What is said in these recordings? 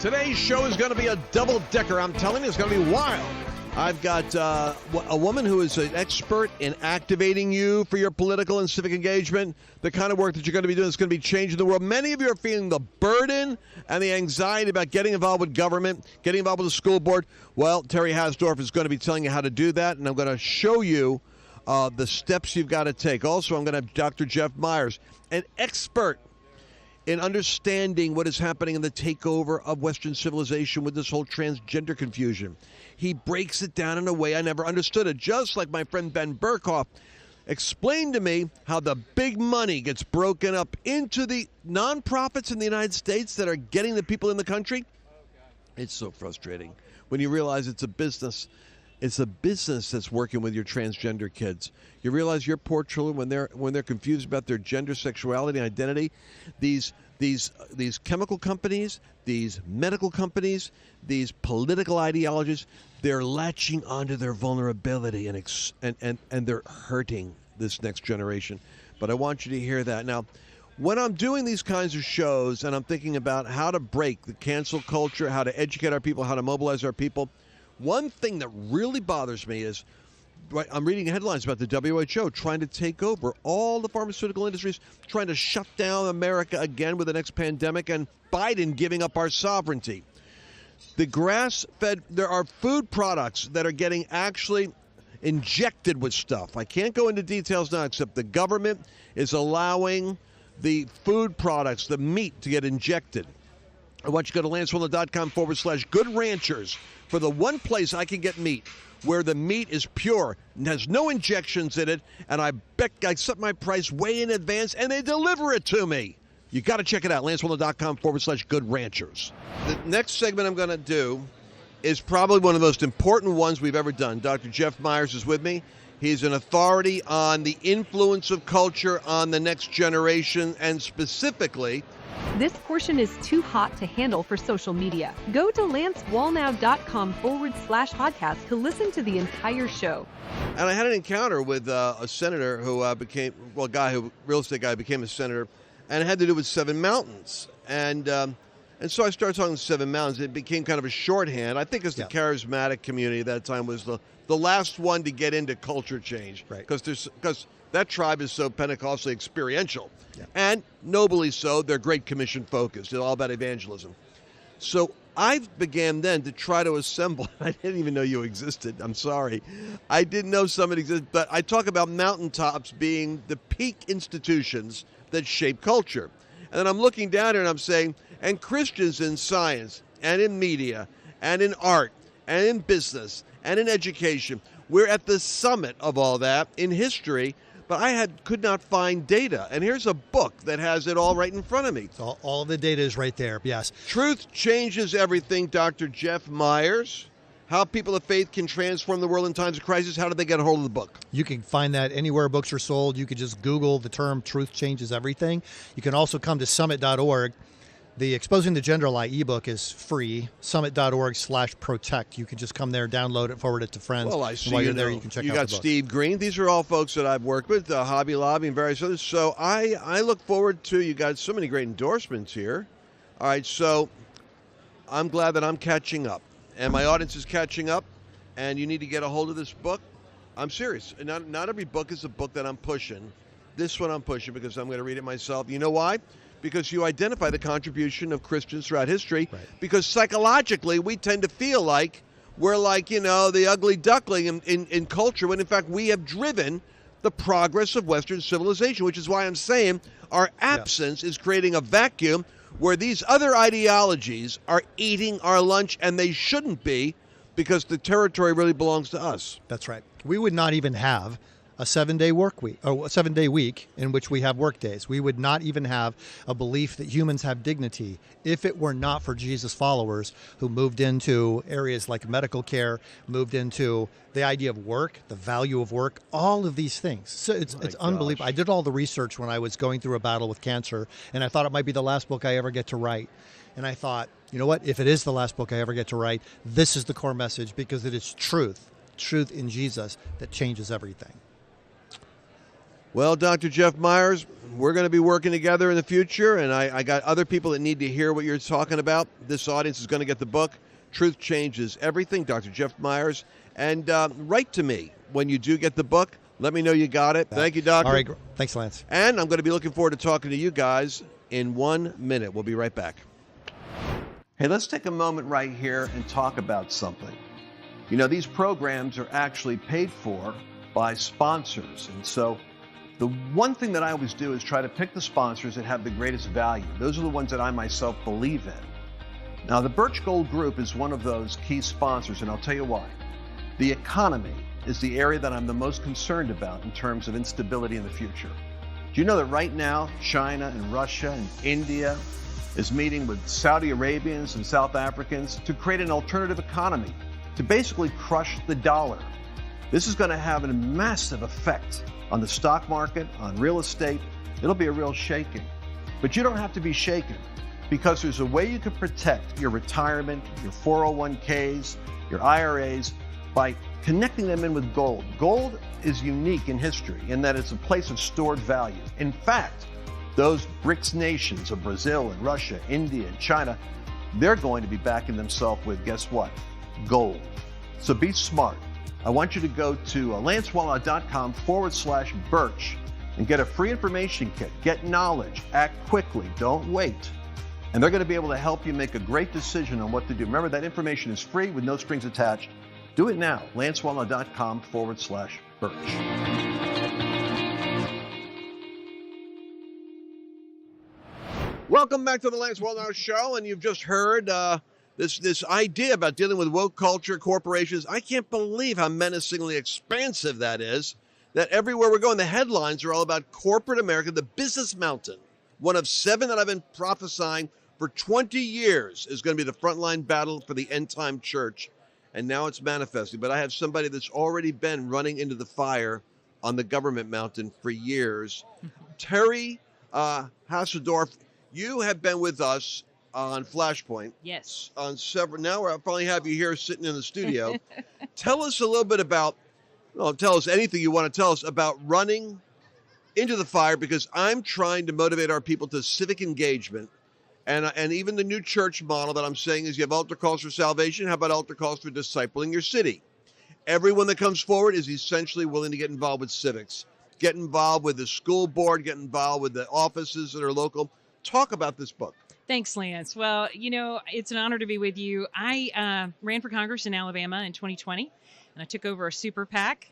Today's show is going to be a double-decker. I'm telling you, it's going to be wild. I've got a woman who is an expert in activating you for your political and civic engagement. The kind of work that you're going to be doing is going to be changing the world. Many of you are feeling the burden and the anxiety about getting involved with government, getting involved with the school board. Well, Terri Hasdorff is going to be telling you how to do that, and I'm going to show you the steps you've got to take. Also, I'm going to have Dr. Jeff Meyers, an expert in understanding what is happening in the takeover of Western civilization with this whole transgender confusion. He breaks it down in a way I never understood it, just like my friend Ben Burkhoff explained to me how the big money gets broken up into the nonprofits in the United States that are getting the people in the country. It's so frustrating when you realize it's a business. It's a business that's working with your transgender kids. You realize your poor children, when they're confused about their gender, sexuality, and identity, these chemical companies, these medical companies, these political ideologies, they're latching onto their vulnerability and they're hurting this next generation. But I want you to hear that. Now, when I'm doing these kinds of shows and I'm thinking about how to break the cancel culture, how to educate our people, how to mobilize our people, one thing that really bothers me is I'm reading headlines about the WHO trying to take over all the pharmaceutical industries, trying to shut down America again with the next pandemic, and Biden giving up our sovereignty. The grass-fed, there are food products that are getting actually injected with stuff. I can't go into details now, except the government is allowing the food products, the meat, to get injected. I want you to go to lancewallnau.com/Good Ranchers for the one place I can get meat where the meat is pure and has no injections in it, and I set my price way in advance, and they deliver it to me. You got to check it out, lancewallnau.com/Good Ranchers. The next segment I'm going to do is probably one of the most important ones we've ever done. Dr. Jeff Meyers is with me. He's an authority on the influence of culture on the next generation, and specifically, this portion is too hot to handle for social media. Go to lancewallnau.com/podcast to listen to the entire show. And I had an encounter with a senator who real estate guy became a senator, and it had to do with Seven Mountains. And so I started talking Seven Mountains. It became kind of a shorthand. I think it's the charismatic community at that time was the last one to get into culture change. Right. Because that tribe is so Pentecostally experiential. Yeah. And nobly so, they're Great Commission focused. It's all about evangelism. So I began then to try to assemble. I didn't even know you existed. I'm sorry. I didn't know somebody existed. But I talk about mountaintops being the peak institutions that shape culture. And then I'm looking down here and I'm saying, and Christians in science and in media and in art and in business and in education, we're at the summit of all that in history. But I could not find data. And here's a book that has it all right in front of me. So all of the data is right there, yes. Truth Changes Everything, Dr. Jeff Meyers. How People of Faith Can Transform the World in Times of Crisis. How do they get a hold of the book? You can find that anywhere books are sold. You can just Google the term Truth Changes Everything. You can also come to summit.org. The Exposing the Gender Lie ebook is free, summit.org/protect. You can just come there, download it, forward it to friends. Well, I see. While you're there, you can check out the book. You got Steve Green. These are all folks that I've worked with, Hobby Lobby and various others. So I look forward to, you got so many great endorsements here. All right, so I'm glad that I'm catching up, and my audience is catching up, and you need to get a hold of this book. I'm serious. Not every book is a book that I'm pushing. This one I'm pushing because I'm going to read it myself. You know why? Because you identify the contribution of Christians throughout history. Right. Because psychologically, we tend to feel like we're like, the ugly duckling in culture, when in fact we have driven the progress of Western civilization, which is why I'm saying our absence is creating a vacuum where these other ideologies are eating our lunch, and they shouldn't be, because the territory really belongs to us. That's right. We would not even have a 7-day work week, or a 7-day week in which we have work days. We would not even have a belief that humans have dignity if it were not for Jesus followers who moved into areas like medical care, moved into the idea of work, the value of work, all of these things. So it's unbelievable. I did all the research when I was going through a battle with cancer, and I thought it might be the last book I ever get to write. And I thought, you know what? If it is the last book I ever get to write, this is the core message, because it is truth in Jesus that changes everything. Well, Dr. Jeff Meyers, we're going to be working together in the future, and I got other people that need to hear what you're talking about. This audience is going to get the book, Truth Changes Everything, Dr. Jeff Meyers. And write to me when you do get the book. Let me know you got it. Thank you, Doctor. All right. Thanks, Lance. And I'm going to be looking forward to talking to you guys in 1 minute. We'll be right back. Hey, let's take a moment right here and talk about something. You know, these programs are actually paid for by sponsors. And so the one thing that I always do is try to pick the sponsors that have the greatest value. Those are the ones that I myself believe in. Now, the Birch Gold Group is one of those key sponsors, and I'll tell you why. The economy is the area that I'm the most concerned about in terms of instability in the future. Do you know that right now, China and Russia and India is meeting with Saudi Arabians and South Africans to create an alternative economy, to basically crush the dollar? This is going to have a massive effect on the stock market, on real estate. It'll be a real shaking. But you don't have to be shaken, because there's a way you can protect your retirement, your 401ks, your IRAs, by connecting them in with gold. Gold is unique in history in that it's a place of stored value. In fact, those BRICS nations of Brazil and Russia, India and China, they're going to be backing themselves with, guess what? Gold. So be smart. I want you to go to lancewallnau.com/birch and get a free information kit. Get knowledge, act quickly, don't wait. And they're going to be able to help you make a great decision on what to do. Remember, that information is free with no strings attached. Do it now, lancewallnau.com/birch. Welcome back to the Lance Wallnau Show, and you've just heard this idea about dealing with woke culture, corporations. I can't believe how menacingly expansive that is, that everywhere we're going, the headlines are all about corporate America, the business mountain. One of 7 that I've been prophesying for 20 years is going to be the frontline battle for the end-time church, and now it's manifesting. But I have somebody that's already been running into the fire on the government mountain for years. Terri Hasdorff, you have been with us on Flashpoint. Yes. On several. Now I finally have you here sitting in the studio. Tell us a little bit about, tell us anything you want to tell us about running into the fire, because I'm trying to motivate our people to civic engagement. And even the new church model that I'm saying is, you have altar calls for salvation. How about altar calls for discipling your city? Everyone that comes forward is essentially willing to get involved with civics, get involved with the school board, get involved with the offices that are local. Talk about this book. Thanks, Lance. Well, it's an honor to be with you. I ran for Congress in Alabama in 2020, and I took over a super PAC.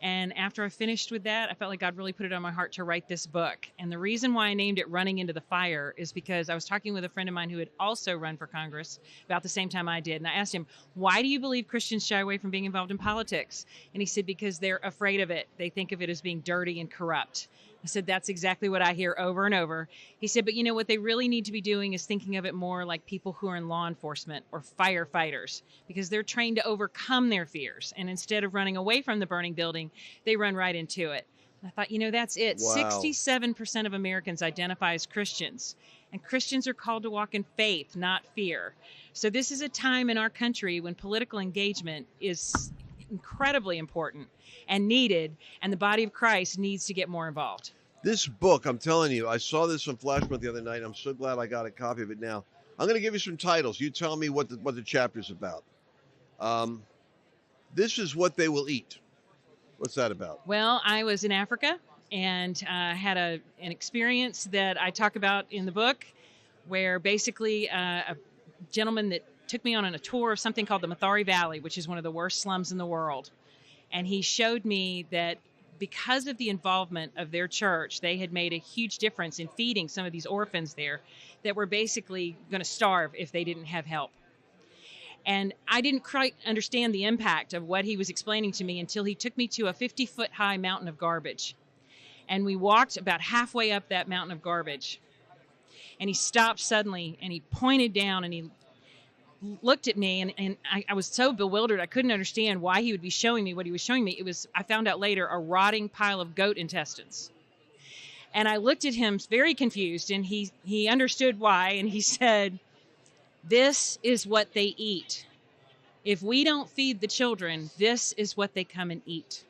And after I finished with that, I felt like God really put it on my heart to write this book. And the reason why I named it Running into the Fire is because I was talking with a friend of mine who had also run for Congress about the same time I did. And I asked him, why do you believe Christians shy away from being involved in politics? And he said, because they're afraid of it. They think of it as being dirty and corrupt. I said, that's exactly what I hear over and over. He said, but what they really need to be doing is thinking of it more like people who are in law enforcement or firefighters, because they're trained to overcome their fears. And instead of running away from the burning building, they run right into it. And I thought, that's it. Wow. 67% of Americans identify as Christians, and Christians are called to walk in faith, not fear. So this is a time in our country when political engagement is incredibly important and needed, and the body of Christ needs to get more involved. This book, I'm telling you, I saw this on Flashpoint the other night. I'm so glad I got a copy of it now. I'm going to give you some titles. You tell me what the chapter's about. This is what they will eat. What's that about? Well, I was in Africa and had an experience that I talk about in the book, where basically a gentleman that took me on a tour of something called the Mathari Valley, which is one of the worst slums in the world. And he showed me that because of the involvement of their church, they had made a huge difference in feeding some of these orphans there that were basically going to starve if they didn't have help. And I didn't quite understand the impact of what he was explaining to me until he took me to a 50-foot high mountain of garbage. And we walked about halfway up that mountain of garbage. And he stopped suddenly and he pointed down and he looked at me, and I was so bewildered. I couldn't understand why he would be showing me what he was showing me. It was, I found out later, a rotting pile of goat intestines. And I looked at him very confused, and he understood why, and he said, this is what they eat. If we don't feed the children, this is what they come and eat.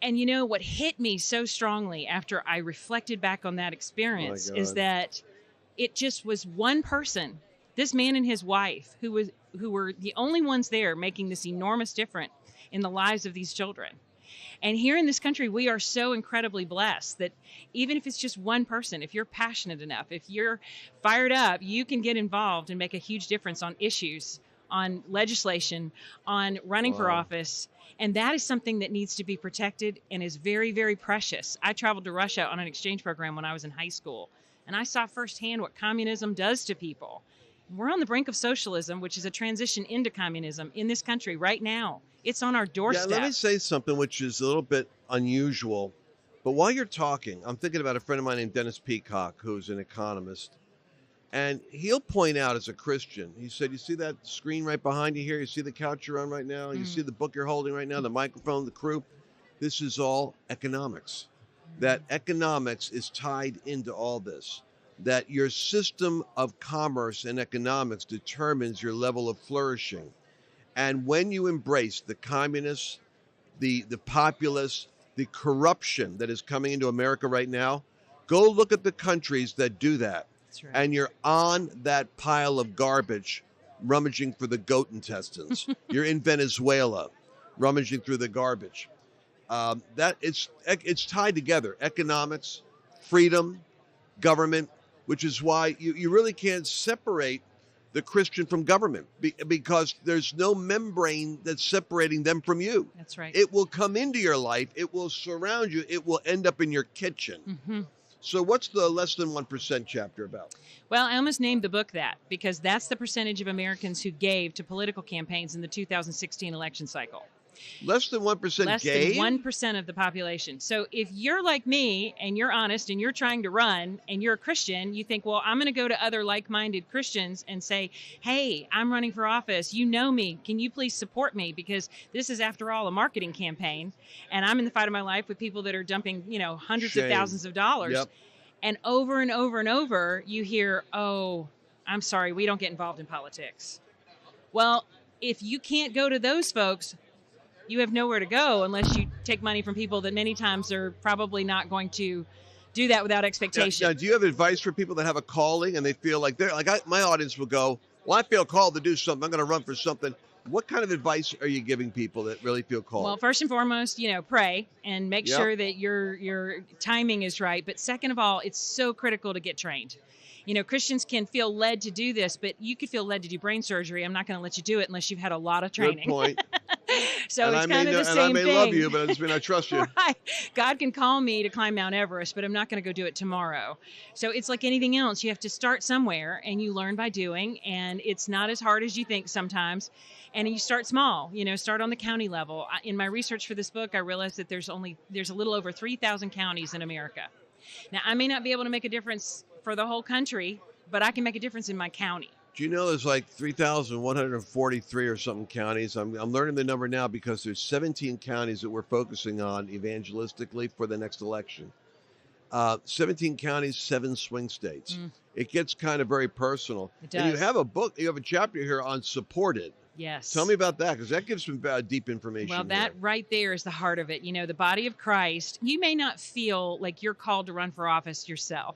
And you know what hit me so strongly after I reflected back on that experience is that it just was one person, this man and his wife, who were the only ones there making this enormous difference in the lives of these children. And here in this country, we are so incredibly blessed that even if it's just one person, if you're passionate enough, if you're fired up, you can get involved and make a huge difference on issues, on legislation, on running for office. And that is something that needs to be protected and is very, very precious. I traveled to Russia on an exchange program when I was in high school, and I saw firsthand what communism does to people. We're on the brink of socialism, which is a transition into communism in this country right now. It's on our doorstep. Yeah, let me say something which is a little bit unusual. But while you're talking, I'm thinking about a friend of mine named Dennis Peacock, who's an economist. And he'll point out as a Christian, he said, you see that screen right behind you here? You see the couch you're on right now? You see the book you're holding right now, the microphone, the crew? This is all economics. That economics is tied into all this. That your system of commerce and economics determines your level of flourishing. And when you embrace the communists, the populists, the corruption that is coming into America right now, go look at the countries that do that. That's right. And you're on that pile of garbage, rummaging for the goat intestines. You're in Venezuela, rummaging through the garbage. That it's tied together. Economics, freedom, government, which is why you really can't separate the Christian from government because there's no membrane that's separating them from you. That's right. It will come into your life. It will surround you. It will end up in your kitchen. Mm-hmm. So what's the less than 1% chapter about? Well, I almost named the book that because that's the percentage of Americans who gave to political campaigns in the 2016 election cycle. Less than 1% Less gave? than 1% of the population. So if you're like me and you're honest and you're trying to run and you're a Christian, you think, well, I'm going to go to other like-minded Christians and say, hey, I'm running for office. You know me. Can you please support me? Because this is, after all, a marketing campaign. And I'm in the fight of my life with people that are dumping, hundreds of thousands of dollars. Yep. And over and over and over, you hear, oh, I'm sorry, we don't get involved in politics. Well, if you can't go to those folks, you have nowhere to go unless you take money from people that many times are probably not going to do that without expectation. Now, do you have advice for people that have a calling and they feel like my audience will go, well, I feel called to do something. I'm going to run for something. What kind of advice are you giving people that really feel called? Well, first and foremost, pray and make sure that your timing is right. But second of all, it's so critical to get trained. Christians can feel led to do this, but you could feel led to do brain surgery. I'm not going to let you do it unless you've had a lot of training. Good point. So and it's kind of the same thing. And I may love you, but it doesn't mean I trust you. Right. God can call me to climb Mount Everest, but I'm not going to go do it tomorrow. So it's like anything else. You have to start somewhere, and you learn by doing, and it's not as hard as you think sometimes. And you start small, start on the county level. In my research for this book, I realized that there's a little over 3,000 counties in America. Now, I may not be able to make a difference for the whole country, but I can make a difference in my county. Do you know there's like 3,143 or something counties? I'm learning the number now because there's 17 counties that we're focusing on evangelistically for the next election. 17 counties, 7 swing states. It gets kind of very personal. It does. And you have a chapter here on supported. Yes. Tell me about that, because that gives some deep information. Well, that right there is the heart of it. The body of Christ, you may not feel like you're called to run for office yourself,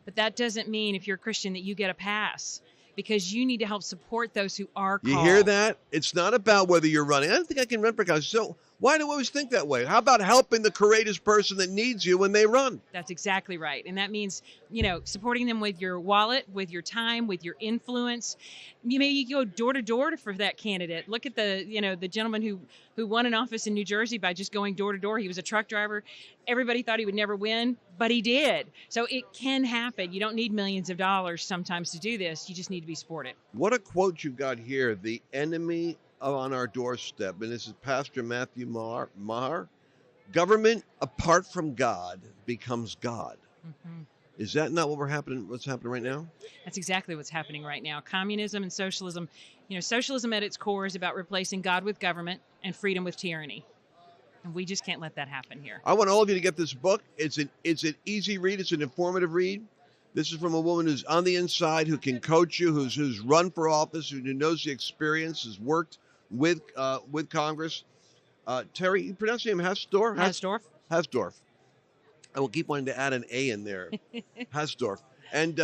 but that doesn't mean if you're a Christian that you get a pass, because you need to help support those who are called. You hear that? It's not about whether you're running. I don't think I can run for Congress. So why do I always think that way? How about helping the courageous person that needs you when they run? That's exactly right. And that means, supporting them with your wallet, with your time, with your influence. You go door to door for that candidate. Look at the gentleman who won an office in New Jersey by just going door to door. He was a truck driver. Everybody thought he would never win, but he did. So it can happen. You don't need millions of dollars sometimes to do this. You just need to be supported. What a quote you got here. The enemy on our doorstep, and this is Pastor Matthew Maher. Government apart from God becomes God. Mm-hmm. Is that not what's happening right now? That's exactly what's happening right now. Communism and socialism. Socialism at its core is about replacing God with government and freedom with tyranny. And we just can't let that happen here. I want all of you to get this book. It's an easy read. It's an informative read. This is from a woman who's on the inside, who can coach you, who's run for office, who knows the experience, has worked with Congress. Terry, you pronounce your name Hasdorff? Hasdorff. Hasdorff. I will keep wanting to add an A in there. Hasdorff. And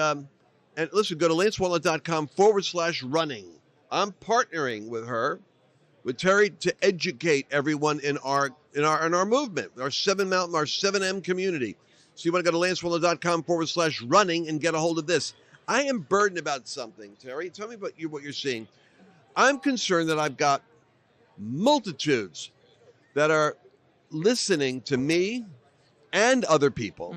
listen, go to lancewallnau.com/running. I'm partnering with her, with Terri, to educate everyone in our movement, our 7M community. So you want to go to lancewallnau.com/running and get a hold of this. I am burdened about something, Terri. Tell me about what you're seeing. I'm concerned that I've got multitudes that are listening to me and other people,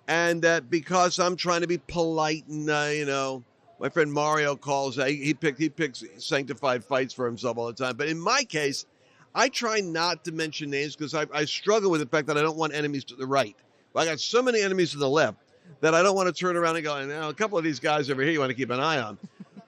and that because I'm trying to be polite and my friend Mario calls, he picks sanctified fights for himself all the time. But in my case, I try not to mention names because I struggle with the fact that I don't want enemies to the right. I got so many enemies to the left that I don't want to turn around and go, a couple of these guys over here you want to keep an eye on.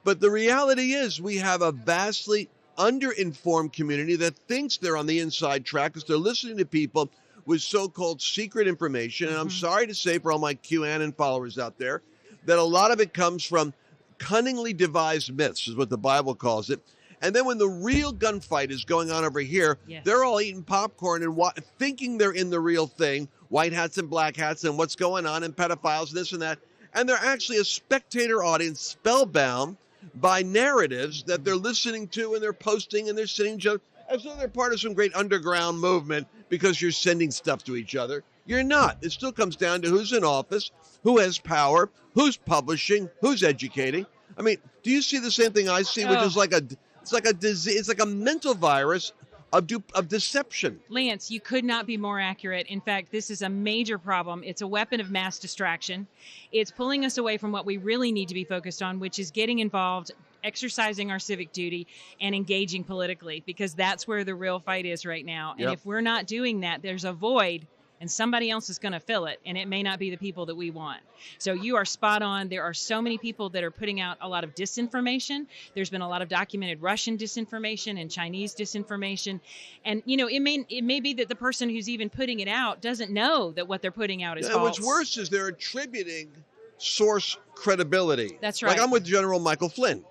But the reality is we have a vastly underinformed community that thinks they're on the inside track because they're listening to people with so-called secret information. And I'm sorry to say for all my QAnon followers out there that a lot of it comes from cunningly devised myths, is what the Bible calls it. And then when the real gunfight is going on over here, they're all eating popcorn and thinking they're in the real thing, white hats and black hats and what's going on and pedophiles and this and that. And they're actually a spectator audience spellbound by narratives that they're listening to, and they're posting and they're sending each other as though they're part of some great underground movement because you're sending stuff to each other. You're not. It still comes down to who's in office, who has power, who's publishing, who's educating. I mean, do you see the same thing I see, which is like a disease, it's like a mental virus of deception? Lance, you could not be more accurate. In fact, this is a major problem. It's a weapon of mass distraction. It's pulling us away from what we really need to be focused on, which is getting involved, exercising our civic duty, and engaging politically, because that's where the real fight is right now. And if we're not doing that, there's a void, and somebody else is going to fill it, and it may not be the people that we want. So you are spot on. There are so many people that are putting out a lot of disinformation. There's been a lot of documented Russian disinformation and Chinese disinformation. And, it may be that the person who's even putting it out doesn't know that what they're putting out is false. And what's worse is they're attributing source credibility. That's right. Like I'm with General Michael Flynn.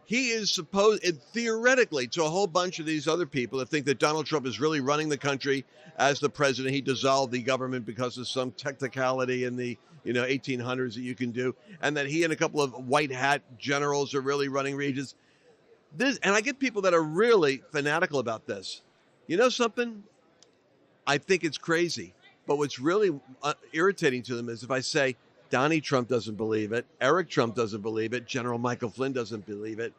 He is theoretically, to a whole bunch of these other people that think that Donald Trump is really running the country as the president. He dissolved the government because of some technicality in the 1800s that you can do, and that he and a couple of white hat generals are really running regions. And I get people that are really fanatical about this. You know something? I think it's crazy. But what's really irritating to them is if I say, Donnie Trump doesn't believe it, Eric Trump doesn't believe it, General Michael Flynn doesn't believe it,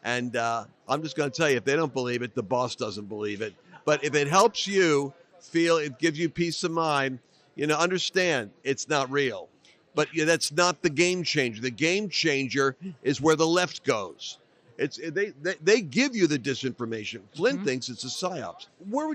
and I'm just going to tell you, if they don't believe it, the boss doesn't believe it. But if it helps you feel, it gives you peace of mind, understand it's not real. But that's not the game changer. The game changer is where the left goes. They give you the disinformation. Flynn thinks it's a psyops.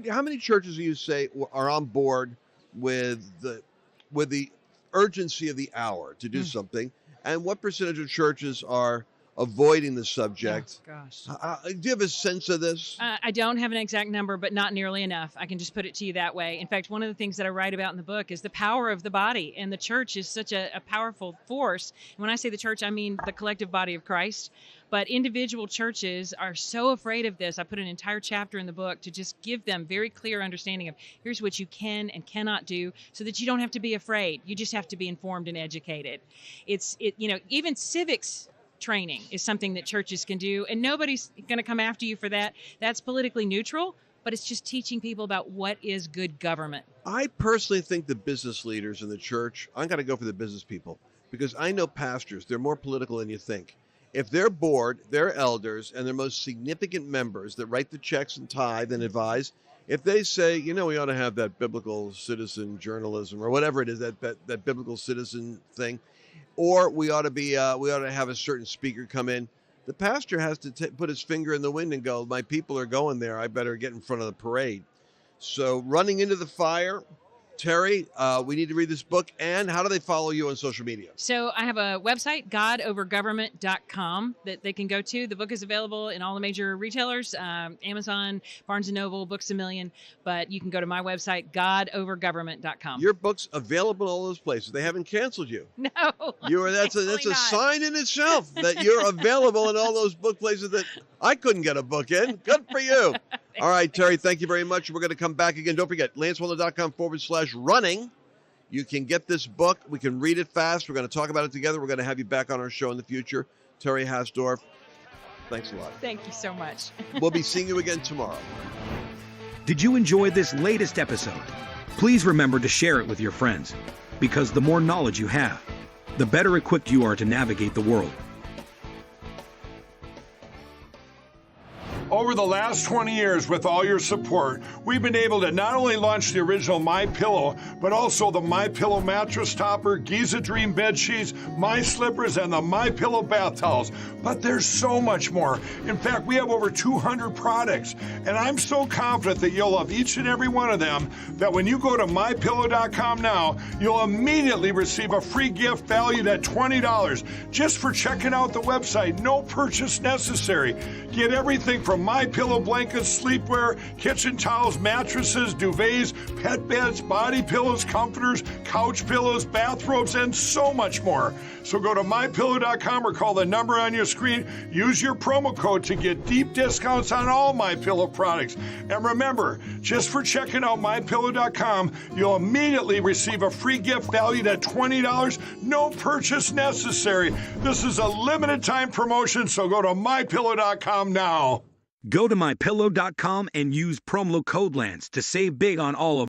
How many churches do you say are on board with the urgency of the hour to do something, and what percentage of churches are avoiding the subject? Oh, gosh. Do you have a sense of this? I don't have an exact number, but not nearly enough. I can just put it to you that way. In fact, one of the things that I write about in the book is the power of the body, and the church is such a powerful force. And when I say the church, I mean the collective body of Christ. But individual churches are so afraid of this. I put an entire chapter in the book to just give them very clear understanding of here's what you can and cannot do, so that you don't have to be afraid. You just have to be informed and educated. Even civics training is something that churches can do, and nobody's going to come after you for that. That's politically neutral, but it's just teaching people about what is good government. I personally think the business leaders in the church, I'm going to go for the business people, because I know pastors, they're more political than you think. If their board, their elders, and their most significant members that write the checks and tithe and advise, if they say, we ought to have that biblical citizen journalism or whatever it is, that biblical citizen thing, or we ought to have a certain speaker come in, the pastor has to put his finger in the wind and go, my people are going there, I better get in front of the parade. So running into the fire. Terri, we need to read this book. And how do they follow you on social media? So I have a website, godovergovernment.com, that they can go to. The book is available in all the major retailers, Amazon, Barnes & Noble, Books A Million. But you can go to my website, godovergovernment.com. Your book's available in all those places. They haven't canceled you. No. That's a sign in itself that you're available in all those book places that I couldn't get a book in. Good for you. All right, Terri, thank you very much. We're going to come back again. Don't forget, lancewallnau.com/running. You can get this book. We can read it fast. We're going to talk about it together. We're going to have you back on our show in the future. Terri Hasdorff, thanks a lot. Thank you so much. We'll be seeing you again tomorrow. Did you enjoy this latest episode? Please remember to share it with your friends, because the more knowledge you have, the better equipped you are to navigate the world. Over the last 20 years, with all your support, we've been able to not only launch the original MyPillow, but also the MyPillow mattress topper, Giza Dream bed sheets, My Slippers, and the MyPillow bath towels. But there's so much more. In fact, we have over 200 products, and I'm so confident that you'll love each and every one of them that when you go to MyPillow.com now, you'll immediately receive a free gift valued at $20 just for checking out the website. No purchase necessary. Get everything from MyPillow blankets, sleepwear, kitchen towels, mattresses, duvets, pet beds, body pillows, comforters, couch pillows, bathrobes, and so much more. So go to MyPillow.com or call the number on your screen. Use your promo code to get deep discounts on all MyPillow products. And remember, just for checking out MyPillow.com, you'll immediately receive a free gift valued at $20. No purchase necessary. This is a limited time promotion, so go to MyPillow.com now. Go to MyPillow.com and use promo code Lance to save big on all of